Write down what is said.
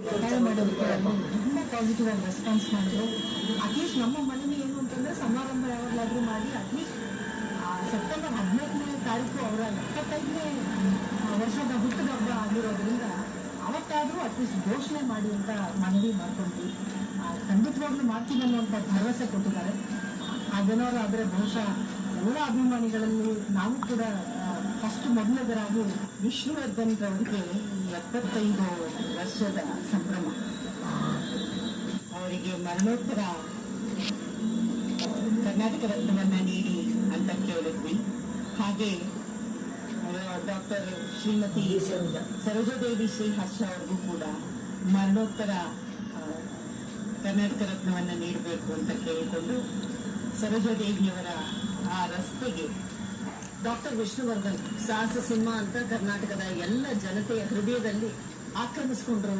ಸಹಾಯ ಮಾಡೋದಕ್ಕೆ ತುಂಬ ಪಾಸಿಟಿವ್ ಆಗಿ ರೆಸ್ಪಾನ್ಸ್ ಮಾಡಿದ್ರು. ಅಟ್ಲೀಸ್ಟ್ ನಮ್ಮ ಮನೇಲಿ ಏನು ಅಂತಂದರೆ ಸಮಾರಂಭ ಯಾವಾಗಲಾದರೂ ಮಾಡಿ ಅಟ್ಲೀಸ್ಟ್ ಸೆಪ್ಟೆಂಬರ್ 14ನೇ ತಾರೀಕು ಅವರ 75ನೇ ವರ್ಷದ ಹುಟ್ಟುಹಬ್ಬ ಆಗಿರೋದ್ರಿಂದ ಅವತ್ತಾದರೂ ಅಟ್ಲೀಸ್ಟ್ ಘೋಷಣೆ ಮಾಡಿ ಅಂತ ಮನವಿ ಮಾಡ್ಕೊಂಡ್ವಿ. ಖಂಡಿತವಾಗ್ಲೂ ಮಾಡ್ತೀವಿ ಅನ್ನುವಂಥ ಭರವಸೆ ಕೊಟ್ಟಿದ್ದಾರೆ. ಹಾಗೇನಾದ್ರು ಆದರೆ ಬಹುಶಃ ಎಲ್ಲ ಅಭಿಮಾನಿಗಳಲ್ಲಿ ನಾವು ಕೂಡ ಫಸ್ಟ್ ಮೊದಲದರಾಗಿ ವಿಷ್ಣುವರ್ಧನ್ ಅವರಿಗೆ 75 ವರ್ಷದ ಸಂಭ್ರಮ. ಅವರಿಗೆ ಮರಣೋತ್ತರ ಕರ್ನಾಟಕ ರತ್ನವನ್ನ ನೀಡಿ ಅಂತ ಕೇಳಿದ್ವಿ. ಹಾಗೆ ಡಾಕ್ಟರ್ ಶ್ರೀಮತಿ ಸರೋಜಾದೇವಿ ಶ್ರೀ ಹರ್ಷ ಅವ್ರಿಗೂ ಕೂಡ ಮರಣೋತ್ತರ ಕರ್ನಾಟಕ ರತ್ನವನ್ನ ನೀಡಬೇಕು ಅಂತ ಕೇಳಿಕೊಂಡು ಸರೋಜಾದೇವಿಯವರ ಆ ರಸ್ತೆಗೆ ಡಾಕ್ಟರ್ ವಿಷ್ಣುವರ್ಧನ್ ಸಾಹಸ ಸಿಂಹ ಅಂತ ಕರ್ನಾಟಕದ ಎಲ್ಲ ಜನತೆಯ ಹೃದಯದಲ್ಲಿ ಆಕ್ರಮಿಸಿಕೊಂಡಿರುವ